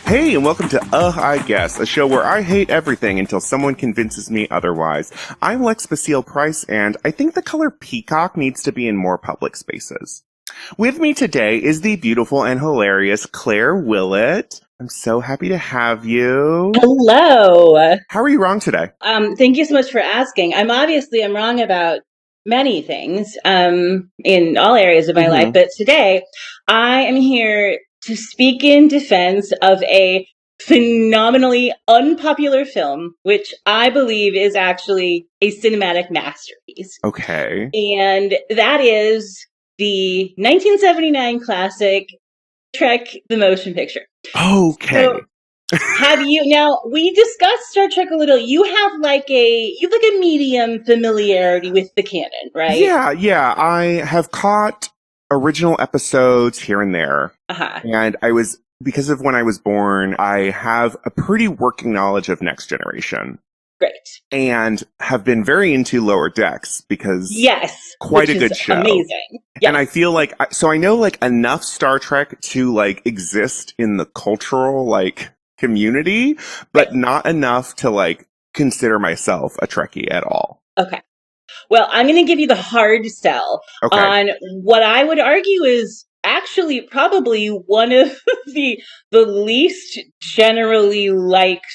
Hey, and welcome to I Guess, a show where I hate everything until someone convinces me otherwise. I'm Lex Basile Price, and I think the color peacock needs to be in more public spaces. With me today is the beautiful and hilarious Claire Willett. I'm so happy to have you. Hello. How are you wrong today? Thank you so much for asking. I'm wrong about many things in all areas of my life, but today I am here to speak in defense of a phenomenally unpopular film, which I believe is actually a cinematic masterpiece. Okay. And that is the 1979 classic Trek: The Motion Picture. Okay. So, now we discussed Star Trek a little. You have a medium familiarity with the canon, right? Yeah. I have caught original episodes here and there. Uh-huh. And because of when I was born, I have a pretty working knowledge of Next Generation. Great. And have been very into Lower Decks because quite a good show. Amazing. Yes. And I feel like, so I know enough Star Trek to exist in the cultural community, but not enough to consider myself a Trekkie at all. Okay. Well, I'm going to give you the hard sell on what I would argue is actually probably one of the least generally liked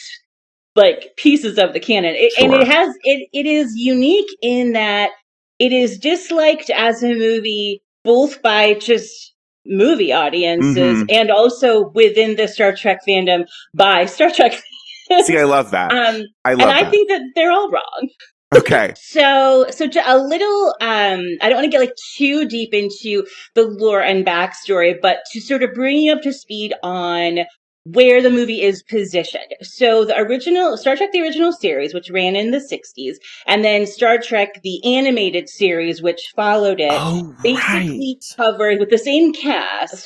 pieces of the canon. And it is unique in that it is disliked as a movie both by just movie audiences and also within the Star Trek fandom by Star Trek fans. See, I love that. I think that they're all wrong. Okay. So a little, I don't want to get too deep into the lore and backstory, but to sort of bring you up to speed on where the movie is positioned. So the original Star Trek, the original series, which ran in the 60s, and then Star Trek, the animated series, which followed it, basically covered with the same cast.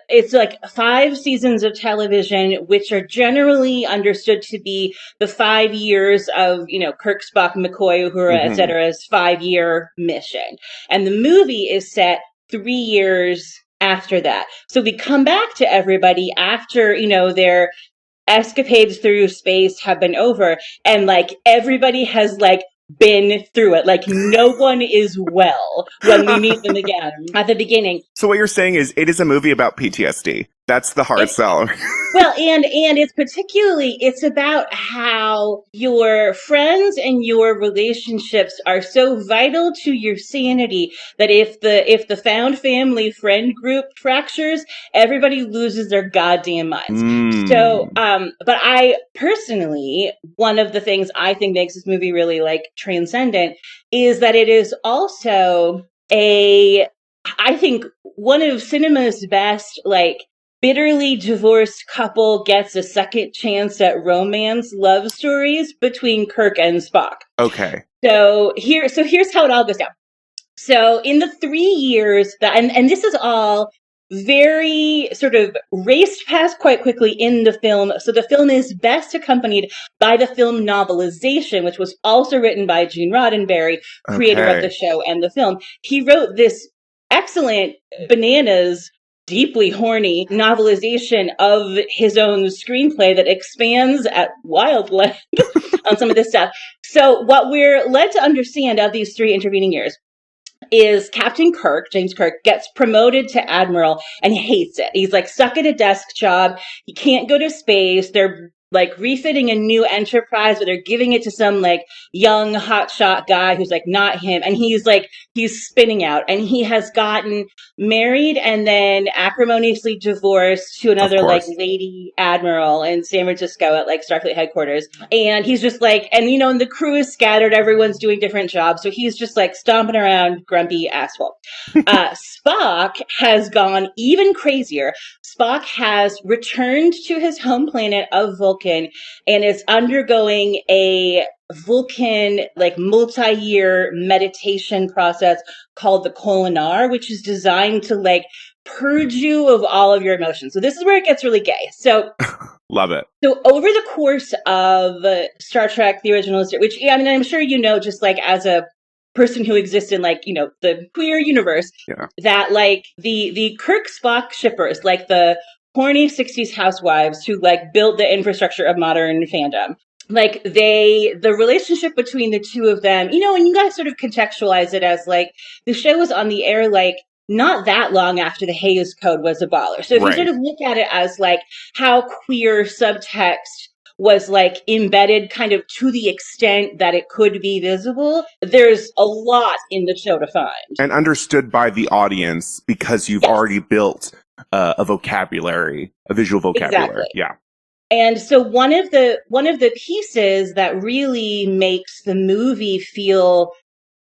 It's 5 seasons of television, which are generally understood to be the 5 years of, Kirk, Spock, McCoy, Uhura, etc.'s 5-year mission. And the movie is set 3 years after that. So we come back to everybody after, their escapades through space have been over, and everybody has been through it. No one is well when we meet them again at the beginning. So what you're saying is it is a movie about PTSD. That's the hard sell. Well, and it's about how your friends and your relationships are so vital to your sanity that if the found family friend group fractures, everybody loses their goddamn minds. So, but I personally, one of the things I think makes this movie really transcendent is that it is also I think one of cinema's best bitterly divorced couple gets a second chance at romance love stories between Kirk and Spock. Okay. So here's how it all goes down. So in the 3 years and this is all very sort of raced past quite quickly in the film. So the film is best accompanied by the film novelization, which was also written by Gene Roddenberry, creator of the show and the film. He wrote this excellent bananas deeply horny novelization of his own screenplay that expands at wild length on some of this stuff. So what we're led to understand of these 3 intervening years is Captain Kirk, James Kirk, gets promoted to Admiral and he hates it. He's stuck at a desk job. He can't go to space. They're refitting a new Enterprise, but they're giving it to some young hotshot guy who's not him. And he's spinning out, and he has gotten married and then acrimoniously divorced to another lady admiral in San Francisco at Starfleet headquarters. And he's just and the crew is scattered. Everyone's doing different jobs. So he's just stomping around, grumpy asshole. Spock has gone even crazier. Spock has returned to his home planet of Vulcan and is undergoing a Vulcan multi-year meditation process called the Kolinar, which is designed to purge you of all of your emotions. So this is where it gets really gay. So love it. So over the course of Star Trek, the original, which I'm sure just as a person who exists in the queer universe, that the Kirk Spock shippers, the horny 60s housewives who like built the infrastructure of modern fandom. Like the relationship between the two of them, you know, and you guys sort of contextualize it as like the show was on the air like not that long after the Hays Code was abolished. So if you sort of look at it as like how queer subtext was like embedded kind of to the extent that it could be visible, there's a lot in the show to find. And understood by the audience because you've already built a vocabulary, a visual vocabulary. Exactly. Yeah. And so one of the pieces that really makes the movie feel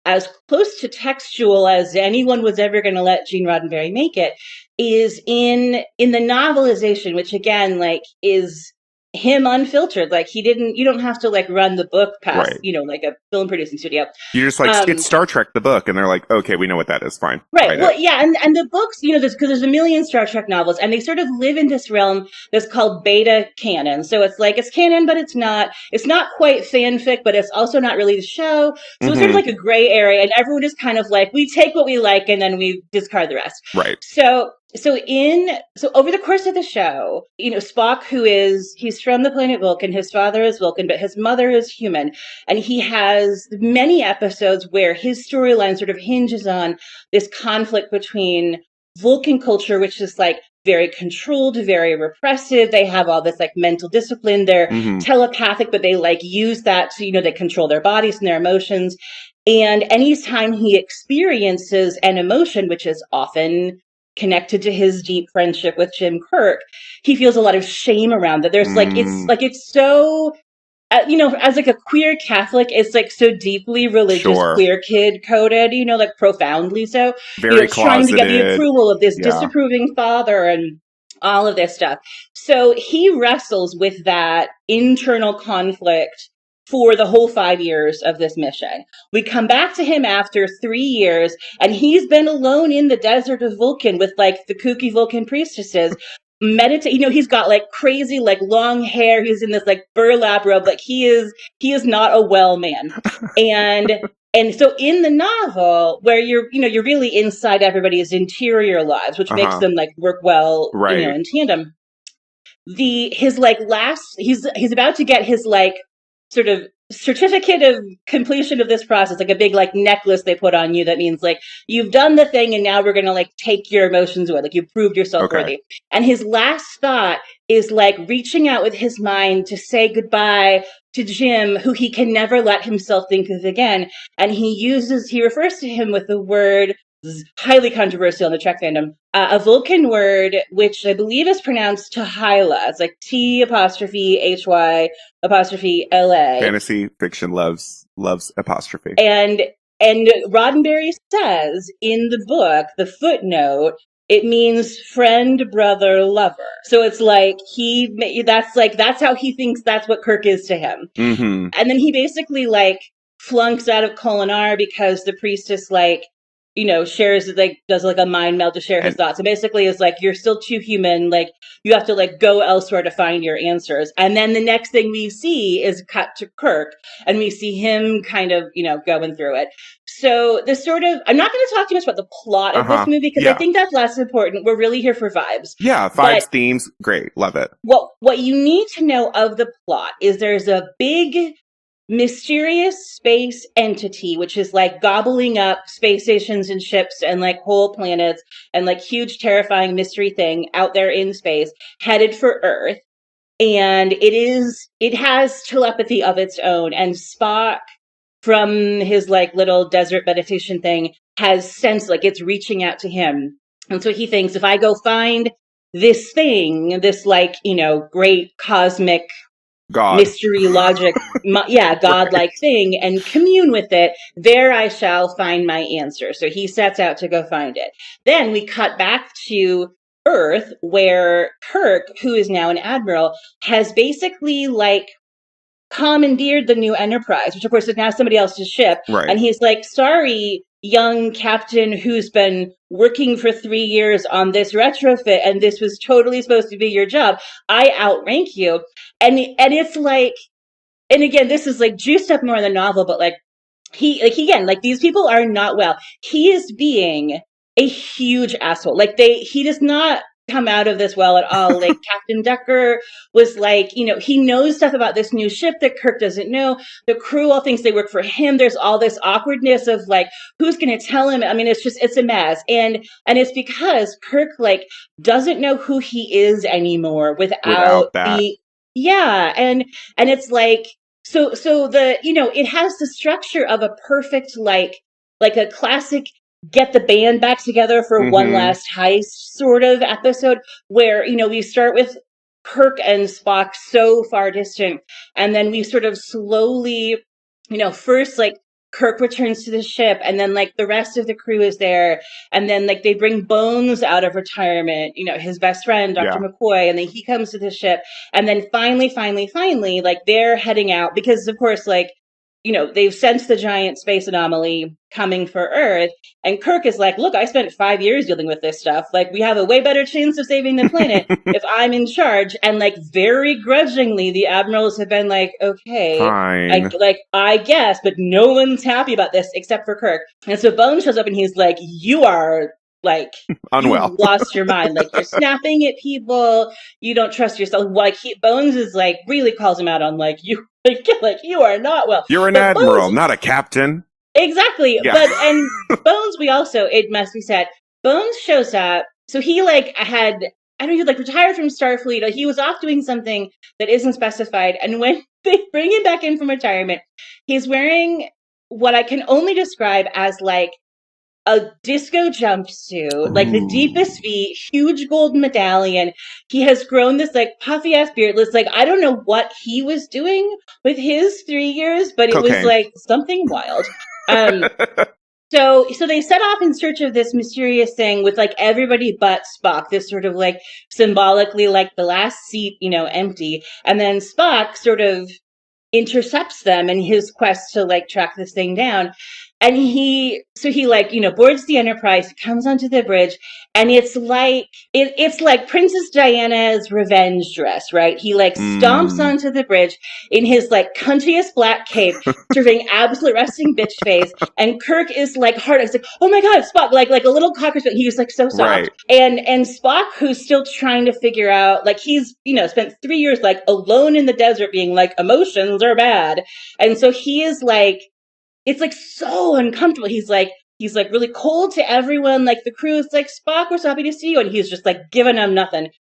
as close to textual as anyone was ever going to let Gene Roddenberry make it is in the novelization, which again, like, is him unfiltered. Like, you don't have to like run the book past, you know, like a film producing studio. You're just like, it's Star Trek, the book. And they're like, okay, we know what that is. Fine. Right. Well, yeah. And the books, you know, because there's a million Star Trek novels and they sort of live in this realm that's called beta canon. So it's like, it's canon, but it's not quite fanfic, but it's also not really the show. So it's sort of like a gray area and everyone is kind of like, we take what we like and then we discard the rest. Right. So over the course of the show, you know, Spock, he's from the planet Vulcan, his father is Vulcan, but his mother is human. And he has many episodes where his storyline sort of hinges on this conflict between Vulcan culture, which is like very controlled, very repressive. They have all this like mental discipline. They're telepathic, but they like use that to, you know, they control their bodies and their emotions. And anytime he experiences an emotion, which is often connected to his deep friendship with Jim Kirk, he feels a lot of shame around that. There's it's so, you know, as like a queer Catholic, it's like so deeply religious queer kid coded, you know, like profoundly so. Very you know, trying to get the approval of this disapproving father and all of this stuff. So he wrestles with that internal conflict for the whole 5 years of this mission. We come back to him after 3 years, and he's been alone in the desert of Vulcan with like the kooky Vulcan priestesses. Meditate, you know, he's got like crazy, like long hair. He's in this like burlap robe. Like he is not a well man. And so in the novel, where you're really inside everybody's interior lives, which makes them like work well, you know, in tandem. He's about to get his like sort of certificate of completion of this process, like a big like necklace they put on you that means like you've done the thing and now we're gonna like take your emotions away, like you've proved yourself worthy. And his last thought is like reaching out with his mind to say goodbye to Jim, who he can never let himself think of again. And he refers to him with the word, highly controversial in the Trek fandom, a Vulcan word, which I believe is pronounced T'Hyla. It's like T'Hy LA. Fantasy fiction loves apostrophe. And Roddenberry says in the book, the footnote, it means friend, brother, lover. So it's like that's how he thinks that's what Kirk is to him. And then he basically like flunks out of Kolinar because the priestess like, you know, does like a mind meld to share his thoughts. And basically is like, you're still too human. Like you have to like go elsewhere to find your answers. And then the next thing we see is cut to Kirk and we see him kind of, you know, going through it. So this sort of, I'm not going to talk too much about the plot of this movie because I think that's less important. We're really here for vibes. Yeah. Vibes, themes. Great. Love it. What you need to know of the plot is there's a big mysterious space entity which is like gobbling up space stations and ships and like whole planets and like huge terrifying mystery thing out there in space headed for Earth, and it has telepathy of its own, and Spock from his like little desert meditation thing has sense like it's reaching out to him. And so he thinks, if I go find this thing, this like, you know, great cosmic God. Mystery logic, godlike thing, and commune with it, there I shall find my answer. So he sets out to go find it. Then we cut back to Earth, where Kirk, who is now an admiral, has basically like commandeered the new Enterprise, which of course is now somebody else's ship. And he's like, sorry, young captain who's been working for 3 years on this retrofit and this was totally supposed to be your job. I outrank you. And it's like, and again, this is like juiced up more in the novel, but like these people are not well. He is being a huge asshole. Like he does not come out of this well at all. Like Captain Decker was like, he knows stuff about this new ship that Kirk doesn't know. The crew all thinks they work for him. There's all this awkwardness of like, who's going to tell him? I mean, it's a mess. And it's because Kirk like doesn't know who he is anymore without that. yeah. And it's like, so the, it has the structure of a perfect, like a classic get the band back together for one last heist sort of episode where, we start with Kirk and Spock so far distant. And then we sort of slowly, first like Kirk returns to the ship and then like the rest of the crew is there. And then like they bring Bones out of retirement, his best friend, Dr. McCoy, and then he comes to the ship. And then finally, like they're heading out because of course, like, they've sensed the giant space anomaly coming for Earth. And Kirk is like, look, I spent 5 years dealing with this stuff. Like, we have a way better chance of saving the planet if I'm in charge. And like, very grudgingly, the admirals have been like, okay, fine. I guess, but no one's happy about this except for Kirk. And so Bones shows up and he's like, you are like unwell. You lost your mind. Like, you're snapping at people. You don't trust yourself. Like, Bones is like, really calls him out on like, you you are not well. You're an admiral, not a captain. Exactly. Yeah. But, and Bones, it must be said, Bones shows up. So he like retired from Starfleet. Like, he was off doing something that isn't specified. And when they bring him back in from retirement, he's wearing what I can only describe as like a disco jumpsuit, like the deepest V, huge gold medallion. He has grown this like puffy ass beard. It's like, I don't know what he was doing with his 3 years, but it was like something wild. So they set off in search of this mysterious thing with like everybody but Spock, this sort of like symbolically like the last seat, empty. And then Spock sort of intercepts them in his quest to like track this thing down. And he boards the Enterprise, comes onto the bridge, and it's like Princess Diana's revenge dress, right? He like stomps onto the bridge in his like cuntiest black cape, serving absolute resting bitch face. And Kirk is like hard. It's like, oh my god, Spock, like a little cocker. He's like so soft. Right. And Spock, who's still trying to figure out, like, he's spent 3 years like alone in the desert, being like, emotions are bad, and so he is like. It's like so uncomfortable. He's like really cold to everyone. Like the crew is like, Spock, we're so happy to see you. And he's just like giving them nothing.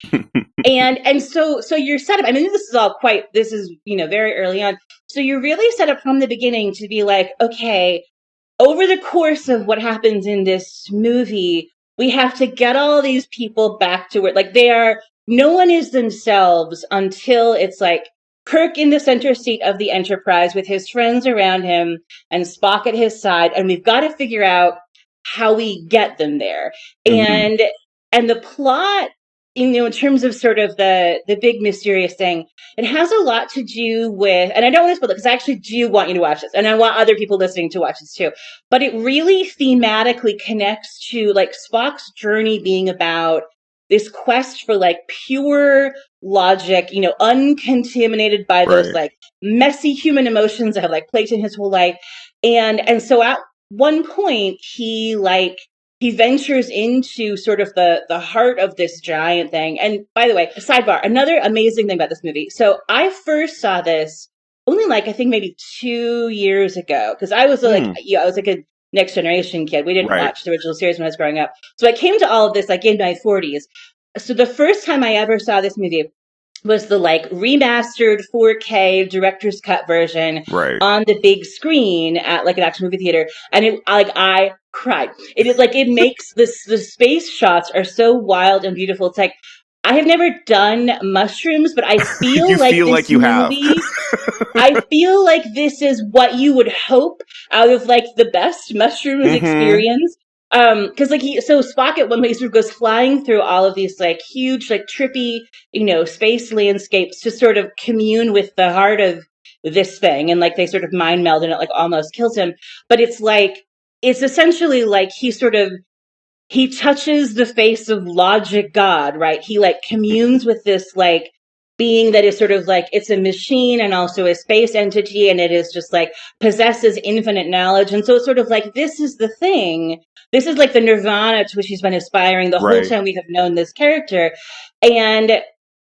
and so you're set up. I mean, this is very early on. So you're really set up from the beginning to be like, okay, over the course of what happens in this movie, we have to get all these people back to where like no one is themselves until it's like, Kirk in the center seat of the Enterprise with his friends around him and Spock at his side, and we've got to figure out how we get them there. And the plot, in terms of sort of the big mysterious thing, it has a lot to do with, and I don't want to spoil it because I actually do want you to watch this, and I want other people listening to watch this too, but it really thematically connects to like Spock's journey being about this quest for like pure logic, uncontaminated by those like messy human emotions that have like plagued him his whole life. And so at one point he ventures into sort of the heart of this giant thing. And by the way, sidebar, another amazing thing about this movie. So I first saw this only like, I think maybe 2 years ago. Cause I was like, I was like a Next Generation kid. We didn't watch the original series when I was growing up. So I came to all of this like in my 40s. So the first time I ever saw this movie was the like remastered 4K director's cut version on the big screen at like an actual movie theater. And I cried. It is like, it makes the space shots are so wild and beautiful. It's like, I have never done mushrooms, but I feel you like feel this like you movie, have. I feel like this is what you would hope out of like the best mushrooms experience. Cause like so Spock at one point sort of goes flying through all of these like huge, like trippy, space landscapes to sort of commune with the heart of this thing. And like they sort of mind meld and it like almost kills him. But it's essentially like he touches the face of logic God, right? He like communes with this like being that is sort of like, it's a machine and also a space entity, and it is just like possesses infinite knowledge. And so it's sort of like, this is the thing this is like the nirvana to which he's been aspiring the whole Right. time we have known this character. And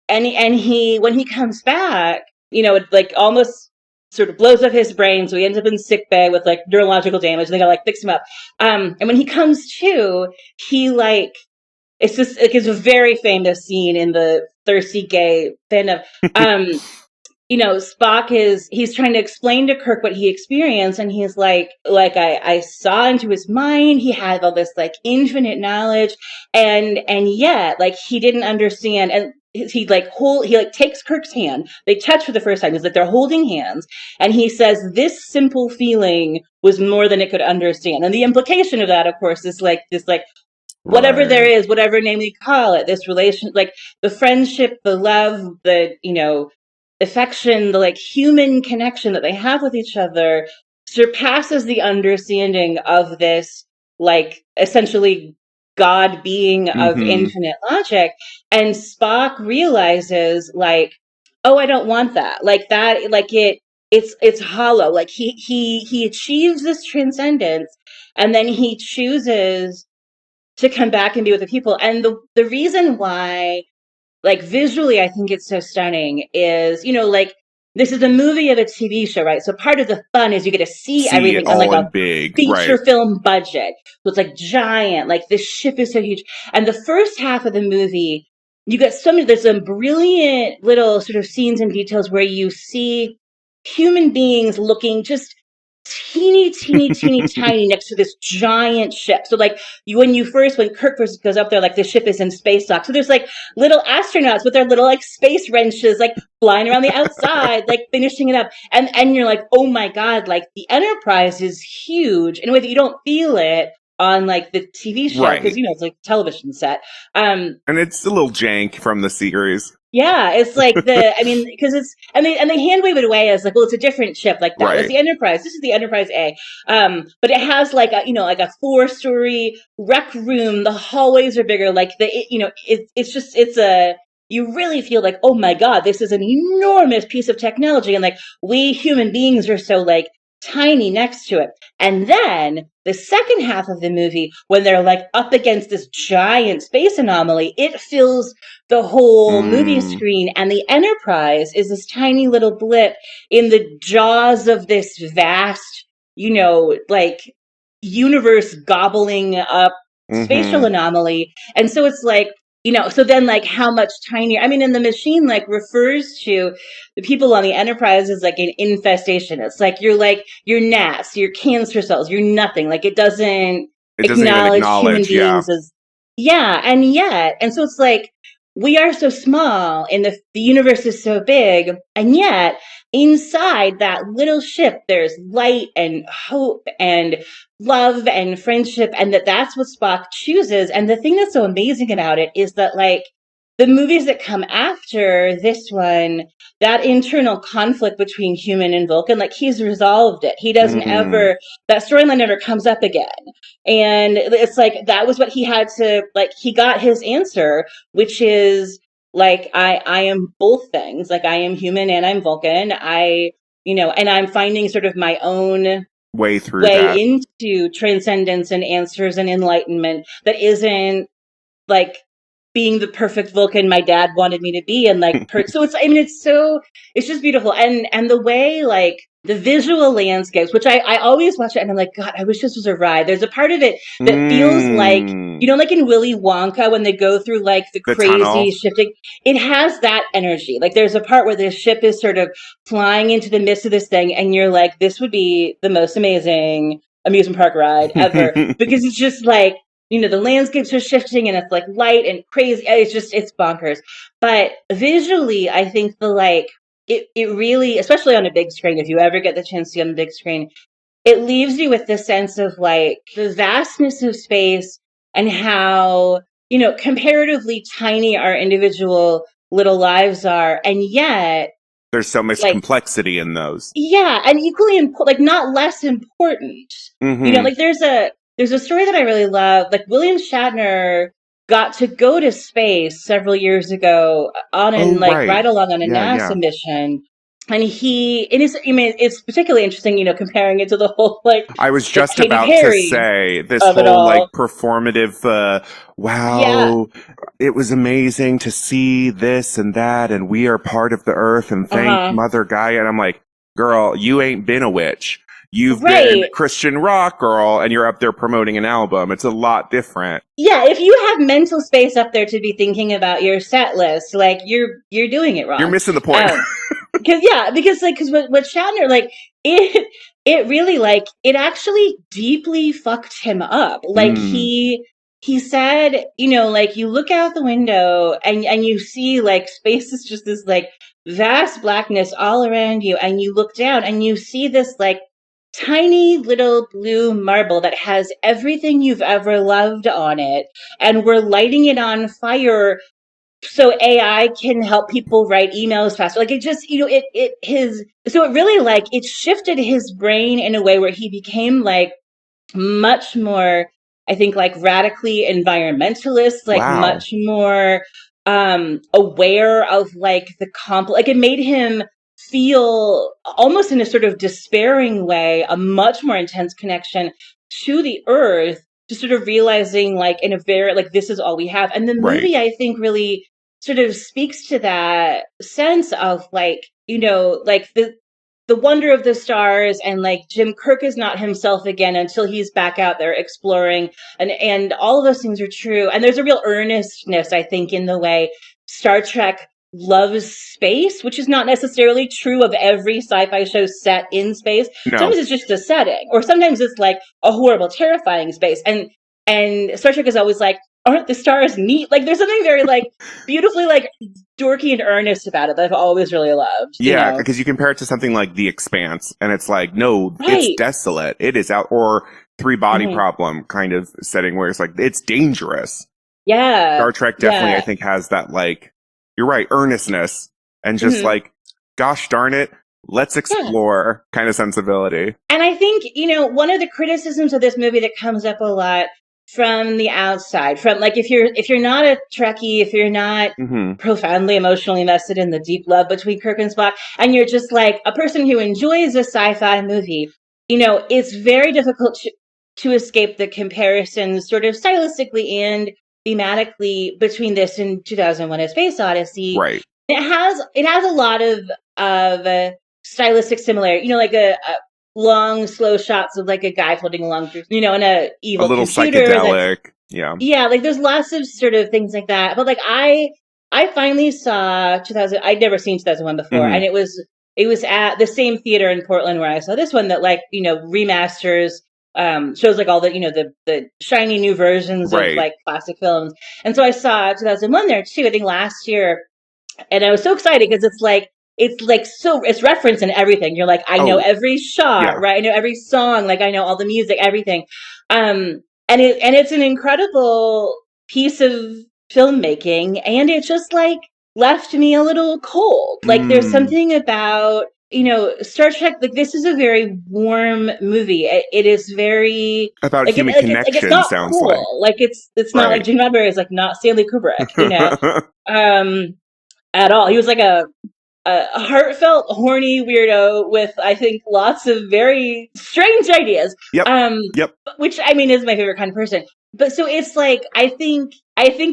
he when he comes back, it like almost sort of blows up his brain, so he ends up in sick bay with like neurological damage. And they gotta like fix him up. And when he comes to, he like it's just like it's a very famous scene in the thirsty gay fandom. Spock he's trying to explain to Kirk what he experienced, and he's like I saw into his mind. He had all this like infinite knowledge, and yet like he didn't understand. And he takes Kirk's hand. They touch for the first time. It's like they're holding hands, and he says, "This simple feeling was more than it could understand." And the implication of that, of course, is like this like whatever there Right. is, whatever name we call it, this relation, like the friendship, the love, the affection, the like human connection that they have with each other surpasses the understanding of this like essentially God being of Mm-hmm. infinite logic. And Spock realizes like, oh, I don't want that. Like that, like it's hollow. Like he achieves this transcendence, and then he chooses to come back and be with the people. And the reason why, like visually, I think it's so stunning is, like this is a movie of a TV show, right? So part of the fun is you get to see See it everything on like all a in big. Right. feature film budget. So it's like giant, like this ship is so huge. And the first half of the movie, there's some brilliant little sort of scenes and details where you see human beings looking just teeny, teeny, teeny, tiny next to this giant ship. So like when Kirk first goes up there, like the ship is in space dock. So there's like little astronauts with their little like space wrenches, like flying around the outside, like finishing it up. And you're like, oh my God, like the Enterprise is huge in a way that you don't feel it on like the TV show. Cause Right. it's like a television set. And it's a little jank from the series. Yeah, it's like because they hand wave it away as like, well, it's a different ship. Like that was Right. the Enterprise. This is the Enterprise A. But it has like like a 4-story rec room. The hallways are bigger. Like you really feel like, oh my God, this is an enormous piece of technology. And like we human beings are so like tiny next to it. And then the second half of the movie, when they're like up against this giant space anomaly, it fills the whole movie Mm. screen, and the Enterprise is this tiny little blip in the jaws of this vast, like universe gobbling up spatial Mm-hmm. anomaly. And so it's like, so then like how much tinier, I mean, and the machine like refers to the people on the Enterprise as like an infestation. It's like you're gnats, you're cancer cells, you're nothing. Like it doesn't It doesn't even acknowledge human acknowledge, yeah. beings as, yeah, and so it's like we are so small and the universe is so big, and yet inside that little ship there's light and hope and love and friendship, and that's what Spock chooses. And the thing that's so amazing about it is that like the movies that come after this one, that internal conflict between human and Vulcan, like he's resolved it. He doesn't Mm. ever, that storyline never comes up again. And it's like that was what he had to, like he got his answer, which is like I am both things. Like I am human and I'm Vulcan. And I'm finding sort of my own Way through way that. into transcendence and answers and enlightenment that isn't like being the perfect Vulcan my dad wanted me to be. And like so it's just beautiful. And the way like the visual landscapes, which I always watch it and I'm like, God, I wish this was a ride. There's a part of it that feels like, Mm. like in Willy Wonka when they go through like the The crazy tunnel. shifting, it has that energy. Like there's a part where the ship is sort of flying into the midst of this thing and you're like, this would be the most amazing amusement park ride ever, because it's just like, the landscapes are shifting and it's like light and crazy. It's bonkers. But visually, I think it really, especially on a big screen, if you ever get the chance to see on the big screen, it leaves you with this sense of like the vastness of space and how, comparatively tiny our individual little lives are. And yet, There's so much like, complexity in those. yeah, and equally important, like not less important. Mm-hmm. Like there's a story that I really love. Like William Shatner got to go to space several years ago on Oh, an like right. ride along on a Yeah, NASA yeah. mission. and it's particularly interesting, comparing it to the whole I was the just Katy about to Perry say this of it whole like all. performative, Yeah. wow, it was amazing to see this and that, and we are part of the earth, and thank Uh-huh. Mother Gaia. And I'm like, girl, you ain't been a witch. You've been Right. Christian rock girl, and you're up there promoting an album. It's a lot different. Yeah, if you have mental space up there to be thinking about your set list, like you're doing it You're wrong. missing the point. Um, because what Shatner like it really like it actually deeply fucked him up. Like Mm, he said, like you look out the window and you see like space is just this like vast blackness all around you, and you look down and you see this like tiny little blue marble that has everything you've ever loved on it, and we're lighting it on fire so AI can help people write emails faster. Like it just, so it really like it shifted his brain in a way where he became like much more, I think, like radically environmentalist, like wow. much more aware of like like it made him feel almost in a sort of despairing way a much more intense connection to the earth, just sort of realizing like in a very like this is all we have. And the Right. movie I think really sort of speaks to that sense of like, like the wonder of the stars, and like Jim Kirk is not himself again until he's back out there exploring, and all of those things are true. And there's a real earnestness, I think, in the way Star Trek loves space, which is not necessarily true of every sci-fi show set in space. No. Sometimes it's just a setting, or sometimes it's like a horrible, terrifying space. And Star Trek is always like, aren't the stars neat? Like there's something very like beautifully like dorky and earnest about it that I've always really loved. Yeah, because you compare it to something like The Expanse, and it's like, no, it's Right. desolate. It is out, or Three Body Hmm. Problem kind of setting where it's like, it's dangerous. Yeah. Star Trek definitely, I Yeah. think, has that, like, you're right, earnestness, and just Hmm. like, gosh darn it, let's Yeah. explore kind of sensibility. And I think, one of the criticisms of this movie that comes up a lot from the outside, from like if you're not a Trekkie, if you're not Hmm. profoundly emotionally invested in the deep love between Kirk and Spock, and you're just like a person who enjoys a sci-fi movie, it's very difficult to escape the comparisons sort of stylistically and thematically between this and 2001: A Space Odyssey. Right. It has a lot of stylistic similarity, like a long, slow shots of like a guy floating along through, and a A evil little computer that's psychedelic. Yeah. yeah, like there's lots of sort of things like that. But like I finally saw 2000. I'd never seen 2001 before, Hmm. and it was at the same theater in Portland where I saw this one that like remasters, shows like all the shiny new versions of Right. like classic films. And so I saw 2001 there too, I think last year, and I was so excited because it's referenced in everything. You're like, I know Oh, every shot, yeah. right? I know every song, like I know all the music, everything. And it's an incredible piece of filmmaking, and it just like left me a little cold. Like there's Mm. something about Star Trek. Like this is a very warm movie. It is very About like human it's connection, not sounds like. cool. Like it's not like Right. Gene Roddenberry is like not Stanley Kubrick. Um, at all. He was like a heartfelt, horny weirdo with, I think, lots of very strange ideas. Yep. Um, Yep. which I mean is my favorite kind of person. But so it's like I think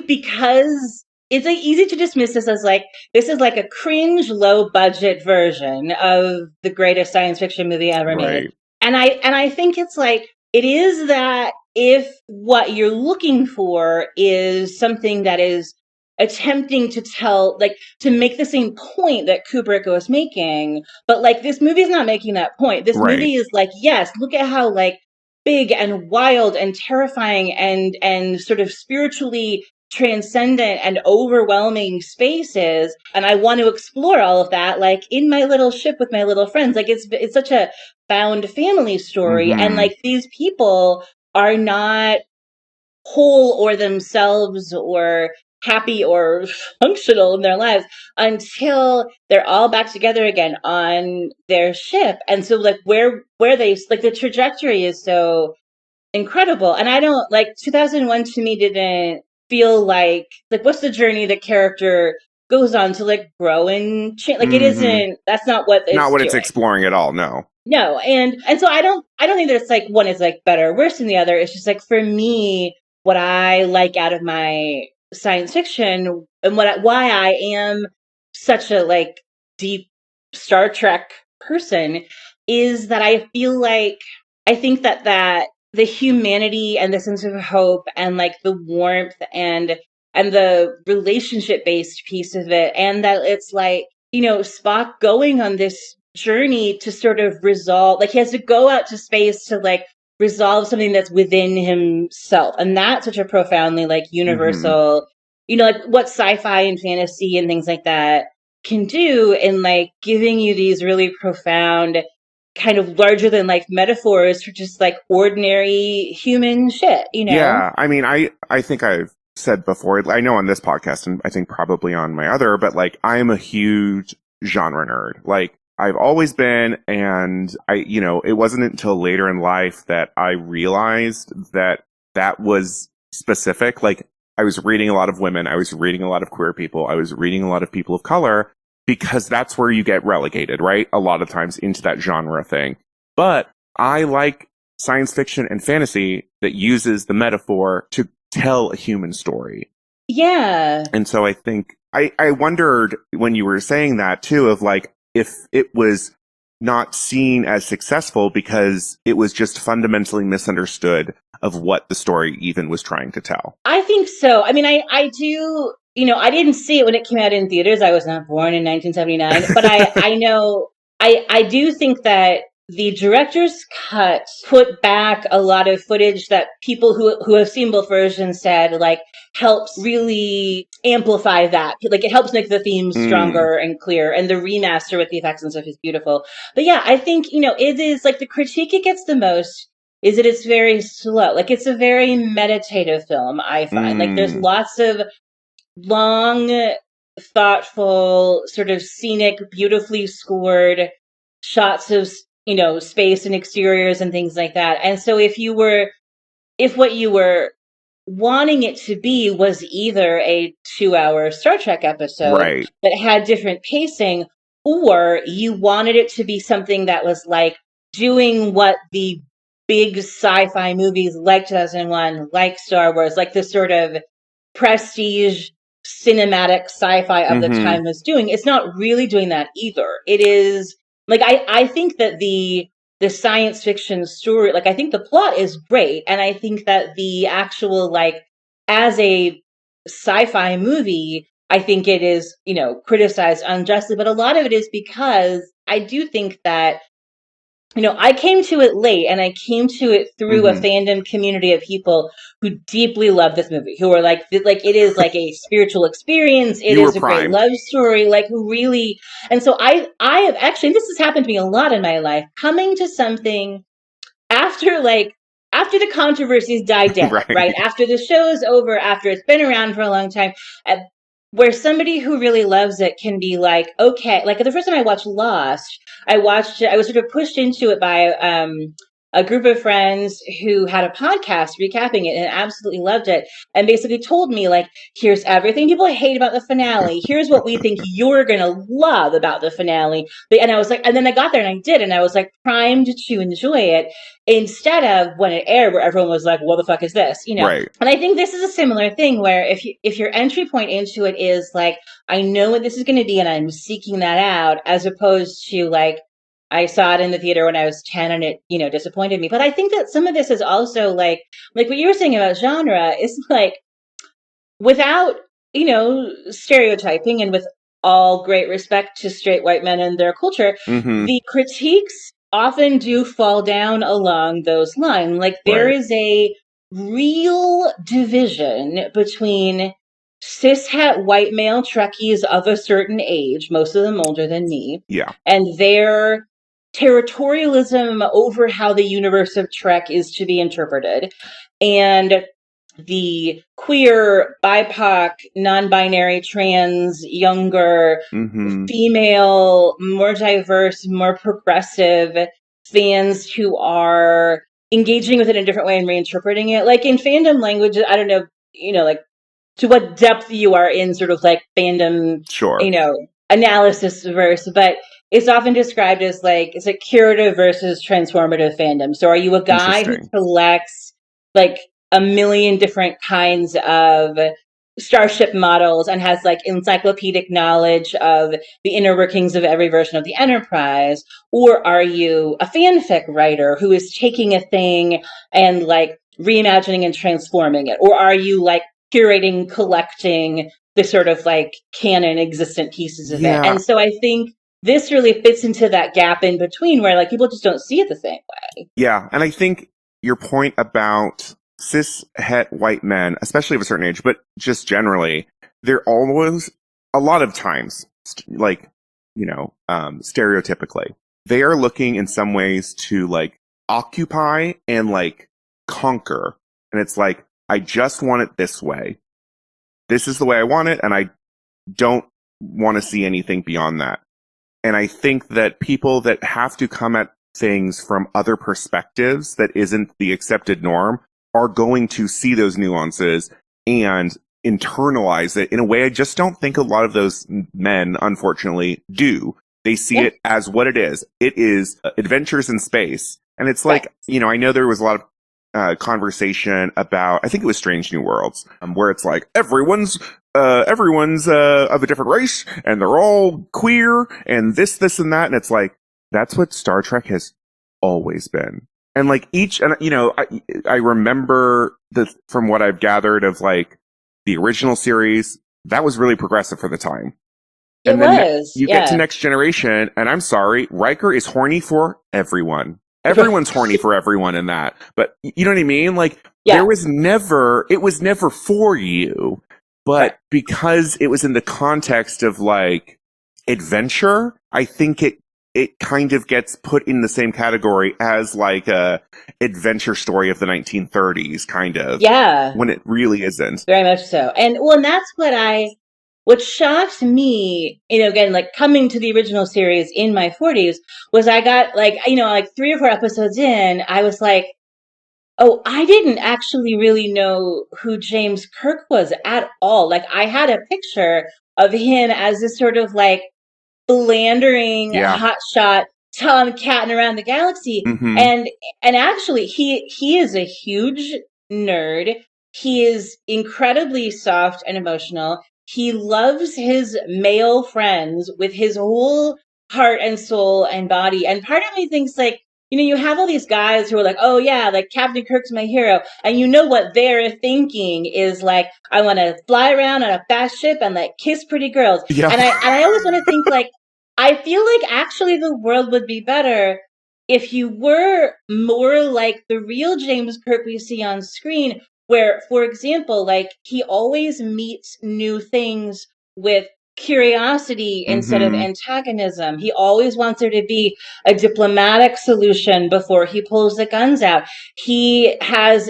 because it's like easy to dismiss this as like this is like a cringe, low budget version of the greatest science fiction movie ever made. Right. And I think it's like it is that if what you're looking for is something that is attempting to tell like to make the same point that Kubrick was making, but like this movie is not making that point. This Right. movie is like, yes, look at how like big and wild and terrifying and sort of spiritually transcendent and overwhelming space is, and I want to explore all of that like in my little ship with my little friends. Like it's such a found family story, and Hmm. like these people are not whole or themselves or happy or functional in their lives until they're all back together again on their ship. And so like where they like the trajectory is so incredible. And I don't like 2001 to me didn't feel like what's the journey the character goes on to like grow and change. Like it Mhm. isn't, that's not what Not it's what it's doing. exploring at all, no. No, and so I don't think there's like one is like better or worse than the other. It's just like for me, what I like out of my science fiction and why I am such a like deep Star Trek person is that I feel like I think that the humanity and the sense of hope and like the warmth and the relationship based piece of it, and that it's like, Spock going on this journey to sort of resolve, like he has to go out to space to like resolve something that's within himself. And that's such a profoundly like Mhm. universal, like what sci-fi and fantasy and things like that can do in like giving you these really profound kind of larger than life metaphors for just like ordinary human shit. Yeah, I mean, I think I've said before, I know on this podcast and I think probably on my other, but like I'm a huge genre nerd. Like I've always been, and it wasn't until later in life that I realized that that was specific. Like I was reading a lot of women, I was reading a lot of queer people, I was reading a lot of people of color, because that's where you get relegated, right? A lot of times into that genre thing. But I like science fiction and fantasy that uses the metaphor to tell a human story. Yeah. And so I think I wondered when you were saying that too, of like if it was not seen as successful because it was just fundamentally misunderstood of what the story even was trying to tell. I think so. I mean, I do, I didn't see it when it came out in theaters. I was not born in 1979, but I know, I do think that the director's cut put back a lot of footage that people who have seen both versions said, like, helps really amplify that. Like, it helps make the themes Mm, stronger and clear, and the remaster with the effects and stuff is beautiful. But yeah, I think, it is like the critique it gets the most is that it's very slow. Like it's a very meditative film, I find. Like there's mm, lots of long, thoughtful, sort of scenic, beautifully scored shots of, space and exteriors and things like that. And so if what you were wanting it to be was either a 2-hour Star Trek episode right. that had different pacing, or you wanted it to be something that was like doing what the big sci-fi movies like 2001, like Star Wars, like this sort of prestige cinematic sci-fi of the Mm-hmm. time was doing. It's not really doing that either. It is like I think that the science fiction story, like I think the plot is great, and I think that the actual like as a sci-fi movie, I think it is, criticized unjustly, but a lot of it is because I do think that I came to it late, and I came to it through a Mm-hmm. fandom community of people who deeply love this movie, who are like it is like a spiritual experience. It You were is a great primed. love story, like who really, and so I have actually, this has happened to me a lot in my life, coming to something after after the controversies died down, right? Right. After the show is over, after it's been around for a long time, uh, where somebody who really loves it can be like, okay, like the first time I watched Lost, I watched it, I was sort of pushed into it by a group of friends who had a podcast recapping it and absolutely loved it, and basically told me like, here's everything people hate about the finale, here's what we think you're gonna love about the finale. And I was like, and then I got there and I did, and I was like primed to enjoy it, instead of when it aired where everyone was like, what the fuck is this. Right. And I think this is a similar thing where if your entry point into it is like, I know what this is going to be and I'm seeking that out, as opposed to like, I saw it in the theater when I was 10 and it, disappointed me. But I think that some of this is also like what you were saying about genre is like, without, stereotyping, and with all great respect to straight white men and their culture, Mm-hmm. the critiques often do fall down along those lines. Like there Right. is a real division between cishet white male Trekkies of a certain age, most of them older than me, Yeah. and their territorialism over how the universe of Trek is to be interpreted, and the queer, BIPOC, non-binary, trans, younger, Mm-hmm. female, more diverse, more progressive fans who are engaging with it in a different way and reinterpreting it. Like in fandom language, I don't know, like to what depth you are in sort of like fandom, Sure. analysis verse, but it's often described as like it's a curative versus transformative fandom. So are you a guy who Interesting. collects like a million different kinds of starship models and has like encyclopedic knowledge of the inner workings of every version of the Enterprise? Or are you a fanfic writer who is taking a thing and like reimagining and transforming it? Or are you like curating, collecting the sort of like canon existent pieces of it? Yeah. And so I think this really fits into that gap in between where like people just don't see it the same way. Yeah. And I think your point about cis het white men, especially of a certain age, but just generally, they're always a lot of times, like, stereotypically, they are looking in some ways to like occupy and like conquer. And it's like, I just want it this way. This is the way I want it. And I don't want to see anything beyond that. And I think that people that have to come at things from other perspectives that isn't the accepted norm are going to see those nuances and internalize it in a way I just don't think a lot of those men, unfortunately, do. They see it as what it is. It is adventures in space. And it's like, I know there was a lot of conversation about, I think it was Strange New Worlds, where it's like everyone's of a different race and they're all queer and this and that. And it's like, that's what Star Trek has always been. And like I remember from what I've gathered of like the original series, that was really progressive for the time. And then you get to Next Generation, and I'm sorry, Riker is horny for everyone. Everyone's horny for everyone in that. But you know what I mean? Like, it was never for you. But because it was in the context of like adventure, I think it kind of gets put in the same category as like a adventure story of the 1930s, kind of. Yeah. When it really isn't. Very much so. And that's what shocked me, again, like coming to the original series in my 40s, was I got like, like 3 or 4 episodes in, I was like, oh, I didn't actually really know who James Kirk was at all. Like, I had a picture of him as this sort of like philandering hotshot Tom catting around the galaxy. Mm-hmm. And actually he is a huge nerd. He is incredibly soft and emotional. He loves his male friends with his whole heart and soul and body. And part of me thinks like, you have all these guys who are like, oh yeah, like Captain Kirk's my hero. And what they're thinking is like, I want to fly around on a fast ship and like kiss pretty girls. Yeah. And I always want to think like, I feel like actually the world would be better if you were more like the real James Kirk we see on screen, where, for example, like he always meets new things with curiosity instead of antagonism. He always wants there to be a diplomatic solution before he pulls the guns out. He has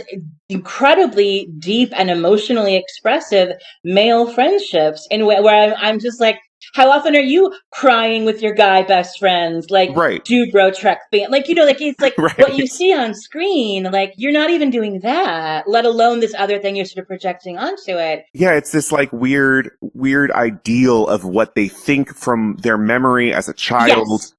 incredibly deep and emotionally expressive male friendships in where I'm just like, how often are you crying with your guy best friends? Like, dude, bro, Trek fan. Like, like it's like what you see on screen, like you're not even doing that, let alone this other thing you're sort of projecting onto it. Yeah, it's this like weird ideal of what they think from their memory as a child. Yes.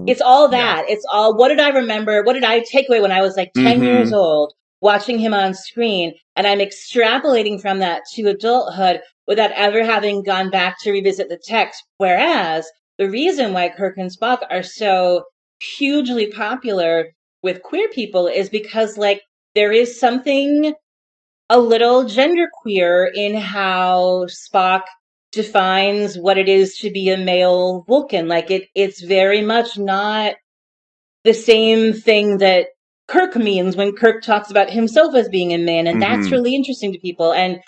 It's all that. It's all, what did I remember? What did I take away when I was like 10 years old watching him on screen? And I'm extrapolating from that to adulthood without ever having gone back to revisit the text. Whereas the reason why Kirk and Spock are so hugely popular with queer people is because like there is something a little genderqueer in how Spock defines what it is to be a male Vulcan. Like it's very much not the same thing that Kirk means when Kirk talks about himself as being a man, and that's really interesting to people. And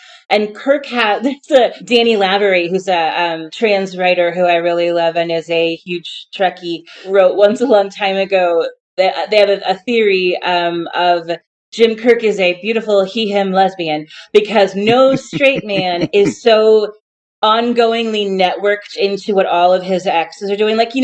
Kirk there's a Danny Lavery, who's a trans writer who I really love and is a huge Trekkie, wrote once a long time ago that they have a theory of Jim Kirk is a beautiful he/him lesbian because no straight man is so ongoingly networked into what all of his exes are doing. Like,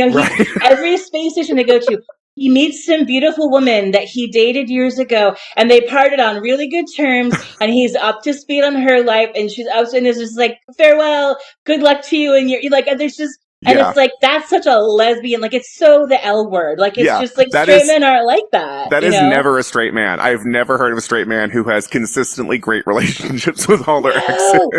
every space station they go to, he meets some beautiful woman that he dated years ago, and they parted on really good terms, and he's up to speed on her life, and she's up, and it's just like, farewell, good luck to you, and you're like, and there's just, and Yeah. it's like, that's such a lesbian, like, it's so the L word, like, it's Yeah. just like, That straight is men aren't like that, that you is know? never a straight man. I've never heard of a straight man who has consistently great relationships with all their exes. No.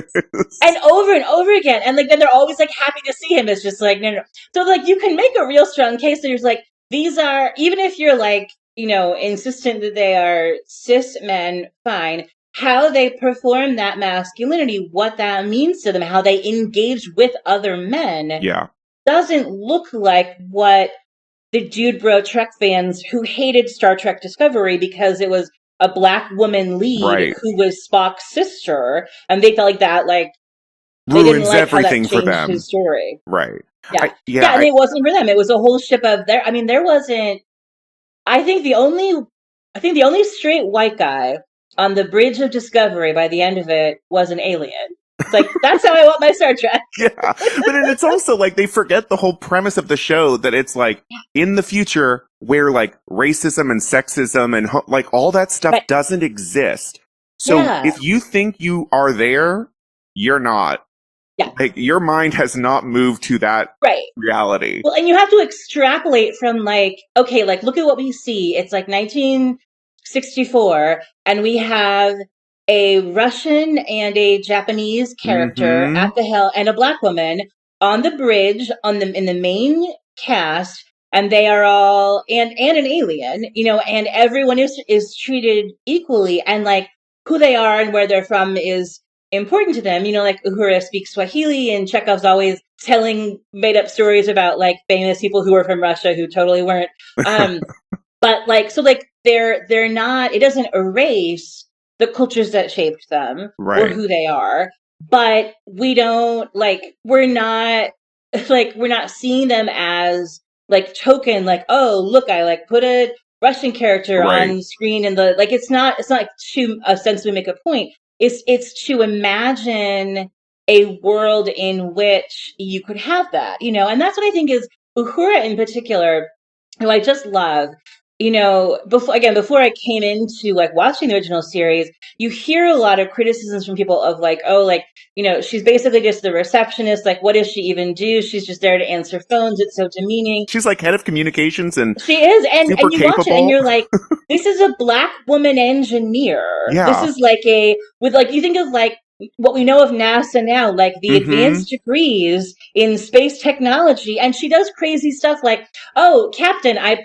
And over again, and like, then they're always like happy to see him. It's just like, no, no. So like, you can make a real strong case that you're like, these are, even if you're like, you know, insistent that they are cis men, fine. How they perform that masculinity, what that means to them, how they engage with other men, Yeah. doesn't look like what the Jude Bro Trek fans who hated Star Trek Discovery because it was a black woman lead Right. who was Spock's sister, and they felt like that, like, they didn't Ruins like how that everything for changed them. his story. Right. Yeah. Yeah, and it wasn't for them. It was a whole ship of there. I mean, there wasn't, I think the only straight white guy on the bridge of Discovery by the end of it was an alien. It's like, that's how I want my Star Trek. Yeah. But then it's also like they forget the whole premise of the show that it's like in the future where like racism and sexism and like all that stuff Right. doesn't exist. So Yeah. if you think you are there, you're not. Yeah. Like your mind has not moved to that Right. reality. Well, and you have to extrapolate from like, okay, like look at what we see. It's like 1964, and we have a Russian and a Japanese character Mhm. at the helm, and a black woman on the bridge in the main cast, and they are all, and an alien, you know, and everyone is treated equally, and like who they are and where they're from is important to them. You know, like Uhura speaks Swahili, and Chekhov's always telling made up stories about like famous people who were from Russia who totally weren't. But like, so like they're not, it doesn't erase the cultures that shaped them or Right. who they are, but we don't like, we're not like, we're not seeing them as like token, like, oh, look, I like put a Russian character Right. on screen, and the like, it's not like to ostensibly make a point. It's to imagine a world in which you could have that, you know, and that's what I think is Uhura in particular, who I just love. You know, before I came into like watching the original series, you hear a lot of criticisms from people of like, oh, like, you know, she's basically just the receptionist. Like, what does she even do? She's just there to answer phones. It's so demeaning. She's like head of communications and She is, super and you watch it, and capable. you're like, this is a black woman engineer. This Yeah. is like with like, you think of like what we know of NASA now, like the advanced degrees in space technology, and she does crazy stuff like, oh, Captain, I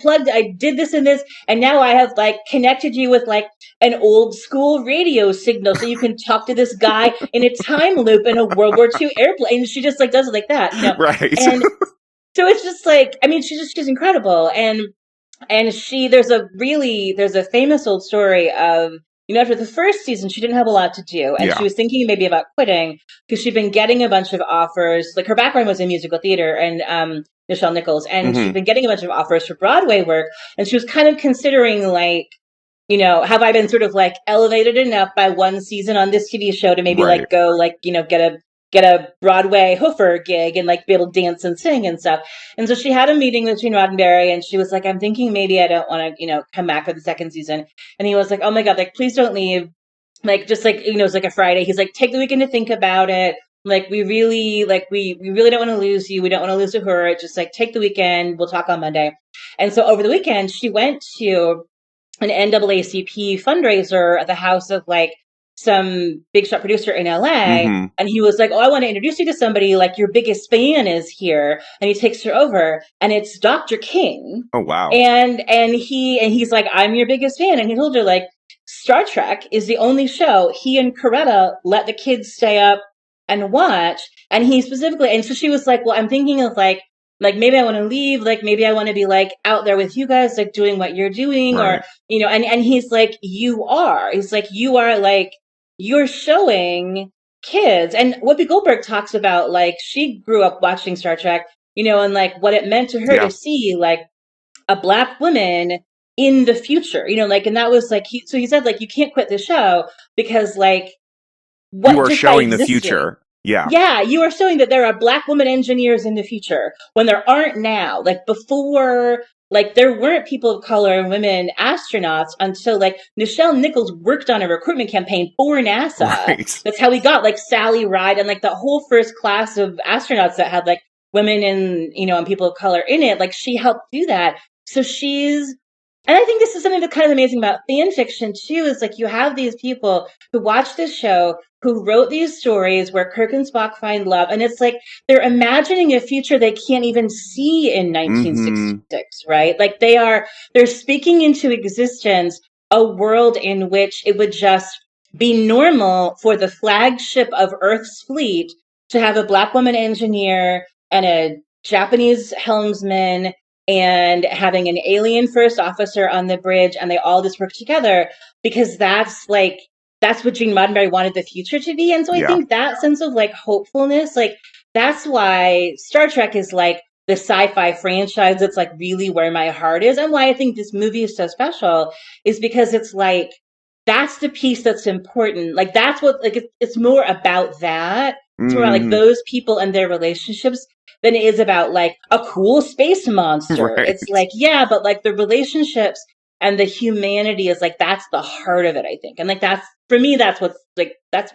did this and this, and now I have like connected you with like an old school radio signal so you can talk to this guy in a time loop in a World War II airplane. And she just like does it like that, you know, Right. and so it's just like, I mean, she's incredible. And there's a famous old story of, you know, after the first season, she didn't have a lot to do, and Yeah. she was thinking maybe about quitting because she'd been getting a bunch of offers. Like, her background was in musical theater and Nichelle Nichols, and she'd been getting a bunch of offers for Broadway work, and she was kind of considering like, you know, have I been sort of like elevated enough by one season on this TV show to maybe Right. like go like, you know, get a Broadway hoofer gig and like be able to dance and sing and stuff. And so she had a meeting with Gene Roddenberry, and she was like, I'm thinking maybe I don't want to, you know, come back for the second season. And he was like, oh my God, like, please don't leave. Like, just like, you know, it's like a Friday. He's like, take the weekend to think about it. Like, we really don't want to lose you. We don't want to lose to her. Just like, take the weekend. We'll talk on Monday. And so over the weekend, she went to an NAACP fundraiser at the house of like some big shot producer in LA. And he was like, oh, I want to introduce you to somebody, like your biggest fan is here. And he takes her over, and it's Dr. King. Oh wow. And he's like, I'm your biggest fan. And he told her like, Star Trek is the only show he and Coretta let the kids stay up and watch. And he specifically, and so she was like, well, I'm thinking of like maybe I want to leave, like maybe I want to be like out there with you guys, like doing what you're doing, Right. or, you know, and he's like, he's like, you are like, you're showing kids. And Whoopi Goldberg talks about like, she grew up watching Star Trek, you know, and like what it meant to her to see like a black woman in the future, you know, like, and that was like, he said like, you can't quit the show because like, you are showing the future. Yeah. Yeah, you are showing that there are black women engineers in the future when there aren't now. Like before like there weren't people of color and women astronauts until like Nichelle Nichols worked on a recruitment campaign for NASA. Right. That's how we got like Sally Ride and like the whole first class of astronauts that had like women and and people of color in it. Like she helped do that. So she's and I think this is something that's kind of amazing about fan fiction too, is like you have these people who watch this show, who wrote these stories where Kirk and Spock find love, and it's like they're imagining a future they can't even see in Mm-hmm. 1966, right? Like they're speaking into existence a world in which it would just be normal for the flagship of Earth's fleet to have a black woman engineer and a Japanese helmsman and having an alien first officer on the bridge, and they all just work together because that's what Gene Roddenberry wanted the future to be. And so I Yeah. think that sense of like hopefulness, like that's why Star Trek is like the sci-fi franchise that's like really where my heart is, and why I think this movie is so special is because it's like that's the piece that's important. Like that's what like it's more about that. It's more about like Mm-hmm. those people and their relationships than it is about like a cool space monster. Right. It's like, yeah, but like the relationships and the humanity is like that's the heart of it, I think. And like that's for me, that's what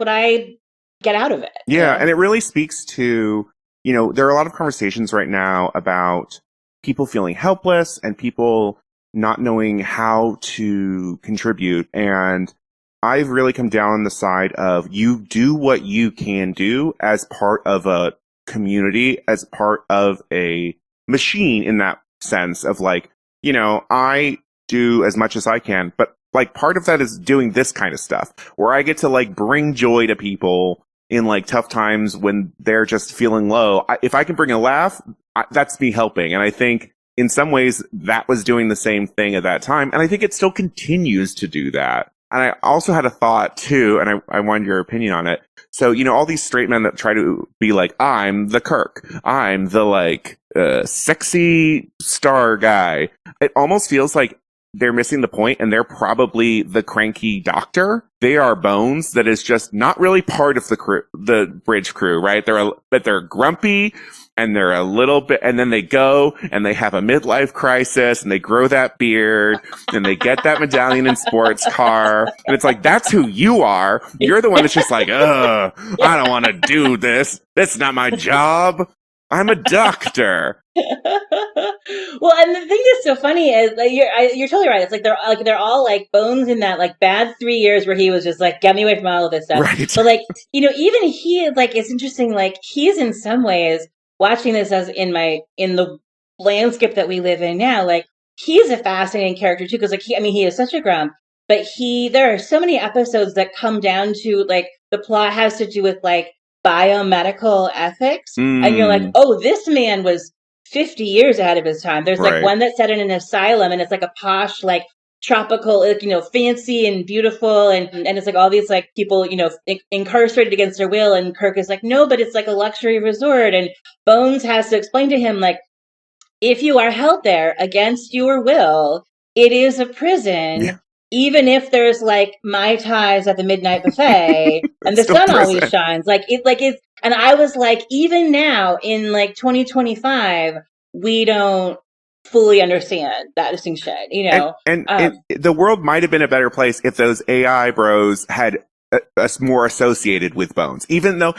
I get out of it. Yeah, and it really speaks to, there are a lot of conversations right now about people feeling helpless and people not knowing how to contribute. And I've really come down on the side of you do what you can do as part of a community, as part of a machine in that sense of like, I do as much as I can, but like part of that is doing this kind of stuff where I get to like bring joy to people in like tough times when they're just feeling low. If I can bring a laugh, that's me helping. And I think in some ways that was doing the same thing at that time. And I think it still continues to do that. And I also had a thought too, and I wanted your opinion on it. So, all these straight men that try to be like, I'm the Kirk. I'm the like, sexy star guy. It almost feels like they're missing the point and they're probably the cranky doctor. They are Bones that is just not really part of the crew, the bridge crew, right? But they're grumpy and they're a little bit, and then they go and they have a midlife crisis and they grow that beard and they get that medallion and sports car. And it's like, that's who you are. You're the one that's just like, I don't want to do this. That's not my job. I'm a doctor. Well, and the thing that's so funny is like you're totally right. It's like they're all like Bones in that like bad 3 years where he was just like, get me away from all of this stuff. Right. But like even he like it's interesting. Like he's in some ways watching this as in the landscape that we live in now. Like he's a fascinating character too because like he is such a grump. But there are so many episodes that come down to like the plot has to do with like biomedical ethics, and you're like, oh, this man was 50 years ahead of his time. There's like one that's set in an asylum and it's like a posh, like tropical, like, fancy and beautiful. And it's like all these like people, incarcerated against their will. And Kirk is like, no, but it's like a luxury resort. And Bones has to explain to him, like, if you are held there against your will, it is a prison. Yeah. Even if there's like Mai Tais at the midnight buffet and the sun always shines, it's, and I was like, even now in like 2025, we don't fully understand that distinction, And the world might have been a better place if those AI bros had us more associated with Bones, even though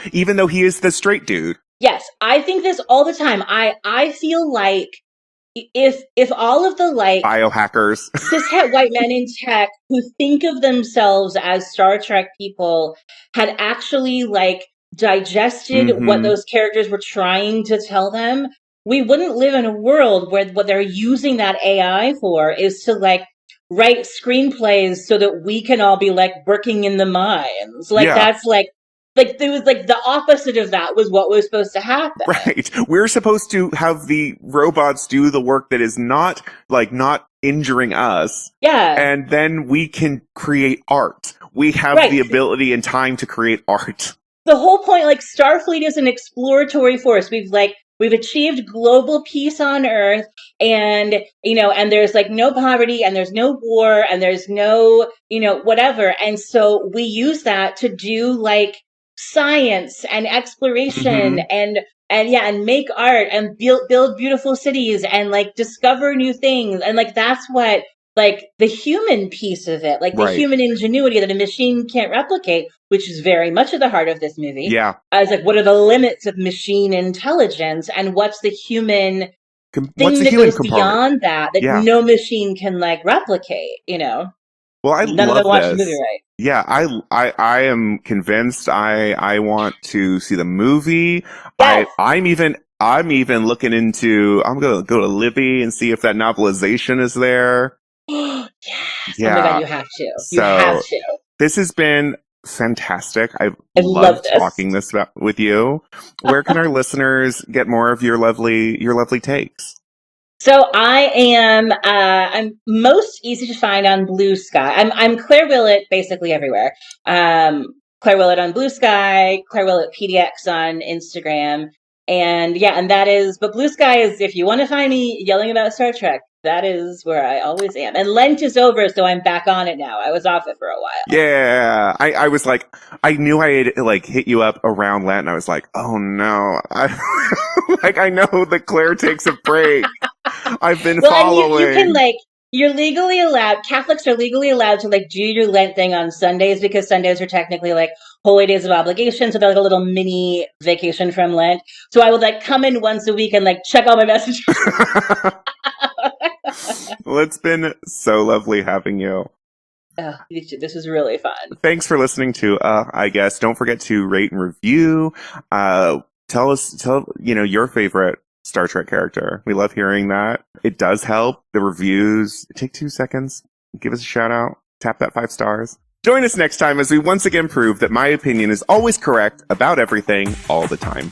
he is the straight dude. Yes, I think this all the time. I feel like if all of the like biohackers, cishet white men in tech who think of themselves as Star Trek people had actually like digested what those characters were trying to tell them, we wouldn't live in a world where what they're using that AI for is to like write screenplays so that we can all be like working in the mines. Like that's like there was like the opposite of that was what was supposed to happen. Right. We're supposed to have the robots do the work that is not injuring us. Yeah. And then we can create art. We have the ability and time to create art. The whole point, like Starfleet is an exploratory force. We've achieved global peace on Earth, and and there's like no poverty, and there's no war, and there's no whatever. And so we use that to do like science and exploration and and make art and build beautiful cities and like discover new things. And like that's what like the human piece of it, like the Right. human ingenuity that a machine can't replicate, which is very much at the heart of this movie. Yeah. Is like, what are the limits of machine intelligence, and what's the human What's thing the that human goes component? beyond that Yeah. no machine can like replicate, you know? Well, I None of love them watched the movie, this. right? Yeah, I am convinced. I want to see the movie. Yes. I'm even looking into. I'm gonna go to Libby and see if that novelization is there. Yes. Oh my Yeah. God, you have to. You have So to. this has been fantastic. I've I love loved this. talking this about, with you. Where can our listeners get more of your lovely takes? So I'm most easy to find on Blue Sky. I'm Claire Willett basically everywhere. Claire Willett on Blue Sky, Claire Willett PDX on Instagram. And yeah, and that is, but Blue Sky is, if you want to find me yelling about Star Trek, that is where I always am. And Lent is over, so I'm back on it now. I was off it for a while. Yeah, I was like, I knew I had like hit you up around Lent, and I was like, oh no, I know that Claire takes a break. I've been following. And you can like, you're legally allowed, Catholics are legally allowed to like do your Lent thing on Sundays, because Sundays are technically like holy days of obligation. So they're like a little mini vacation from Lent. So I would like come in once a week and like check all my messages. Well, it's been so lovely having you. Oh, this was really fun. Thanks for listening to, I guess. Don't forget to rate and review. Tell your favorite Star Trek character. We love hearing that. It does help. The reviews, take 2 seconds. Give us a shout out. Tap that 5 stars. Join us next time as we once again prove that my opinion is always correct about everything all the time.